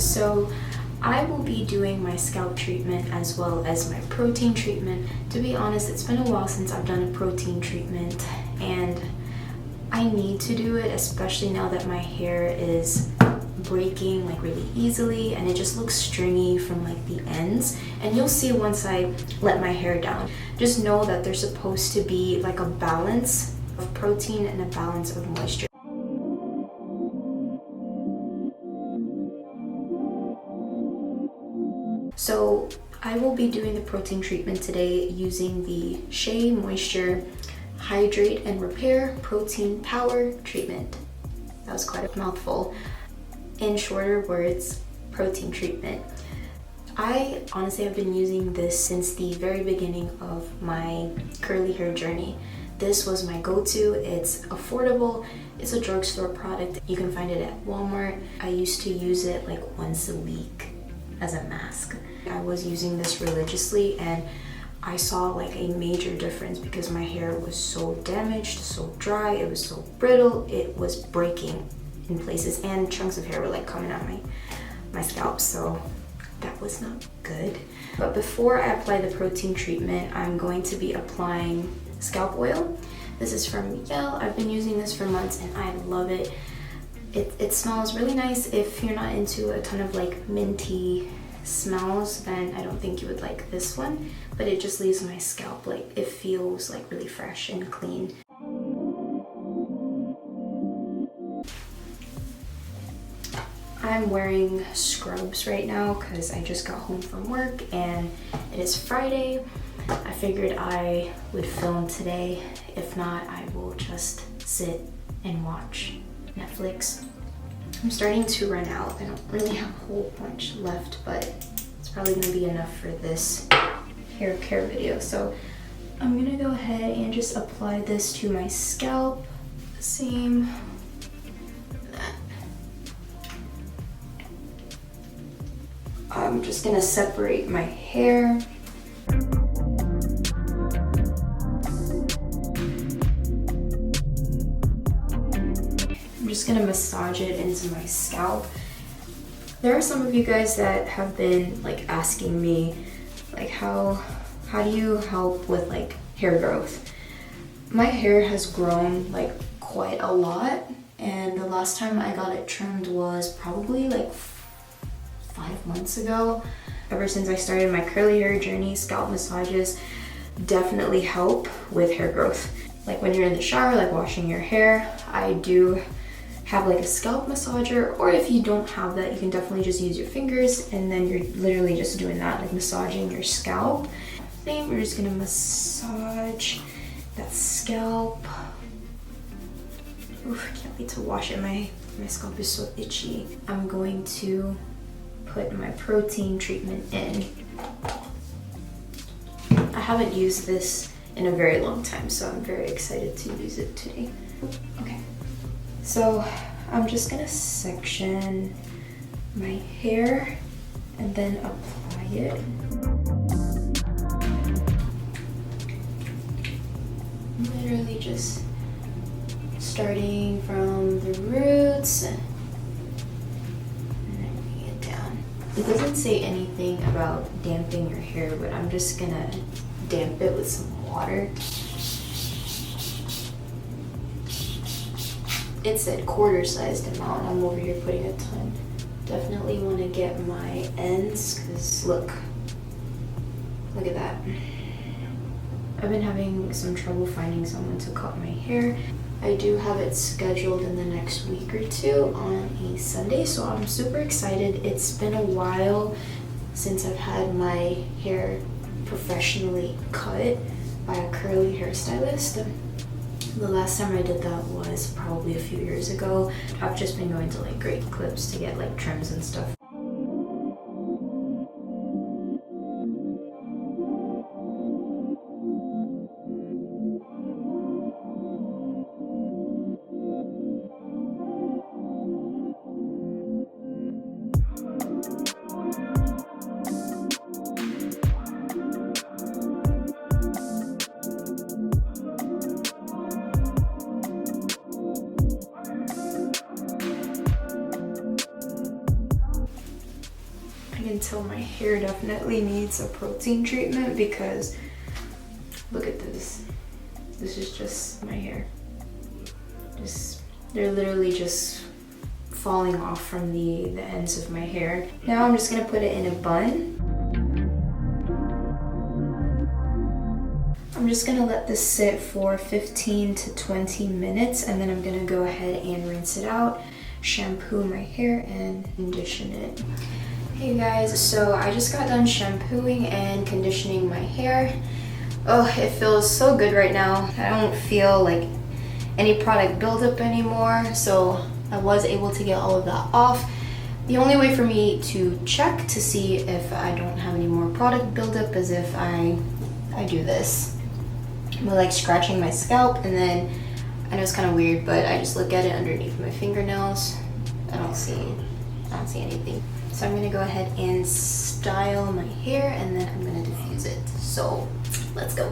So I will be doing my scalp treatment as well as my protein treatment. To be honest, it's been a while since I've done a protein treatment and I need to do it, especially now that my hair is breaking like really easily and it just looks stringy from like the ends, and you'll see once I let my hair down. Just know that there's supposed to be like a balance of protein and a balance of moisture. So I will be doing the protein treatment today using the Shea Moisture Hydrate and Repair Protein Power Treatment. That was quite a mouthful. In shorter words, protein treatment. I honestly have been using this since the very beginning of my curly hair journey. This was my go-to. It's affordable. It's a drugstore product. You can find it at Walmart. I used to use it like once a week as a mask. I was using this religiously and I saw like a major difference because my hair was so damaged, so dry, it was so brittle, it was breaking in places, and chunks of hair were like coming out my scalp, so that was not good. But before I apply the protein treatment, I'm going to be applying scalp oil. This is from Yale. I've been using this for months and I love it. It smells really nice. If you're not into a ton of like minty smells, then I don't think you would like this one, but it just leaves my scalp like it feels like really fresh and clean. I'm wearing scrubs right now because I just got home from work and it is Friday. I figured I would film today. If not, I will just sit and watch Netflix. I'm starting to run out. I don't really have a whole bunch left, but it's probably gonna be enough for this hair care video. So I'm gonna go ahead and just apply this to my scalp. Same. I'm just gonna separate my hair. I'm just gonna massage it into my scalp. There are some of you guys that have been like asking me like how do you help with like hair growth? My hair has grown like quite a lot, and the last time I got it trimmed was probably like 5 months ago. Ever since I started my curly hair journey, scalp massages definitely help with hair growth. Like when you're in the shower, like washing your hair, I do have like a scalp massager, or if you don't have that, you can definitely just use your fingers and then you're literally just doing that, like massaging your scalp. Then we're just gonna massage that scalp. Oof, I can't wait to wash it. My scalp is so itchy. I'm going to put my protein treatment in. I haven't used this in a very long time, so I'm very excited to use it today. Okay, so I'm just gonna section my hair and then apply it. Literally just starting from the roots. It doesn't say anything about damping your hair, but I'm just gonna damp it with some water. It said quarter-sized amount. I'm over here putting a ton. Definitely want to get my ends, because look at that. I've been having some trouble finding someone to cut my hair. I do have it scheduled in the next week or two on a Sunday, so I'm super excited. It's been a while since I've had my hair professionally cut by a curly hairstylist. The last time I did that was probably a few years ago. I've just been going to like Great Clips to get like trims and stuff. tell my hair definitely needs a protein treatment because look at this. This is just my hair. They're literally just falling off from the ends of my hair. Now I'm just gonna put it in a bun. I'm just gonna let this sit for 15 to 20 minutes and then I'm gonna go ahead and rinse it out, shampoo my hair, and condition it. Hey guys, so I just got done shampooing and conditioning my hair. Oh, it feels so good right now. I don't feel like any product buildup anymore, so I was able to get all of that off. The only way for me to check to see if I don't have any more product buildup is if I do this. I'm like scratching my scalp, and then I know it's kind of weird, but I just look at it underneath my fingernails. I don't see anything. So I'm gonna go ahead and style my hair, and then I'm gonna diffuse it. So let's go.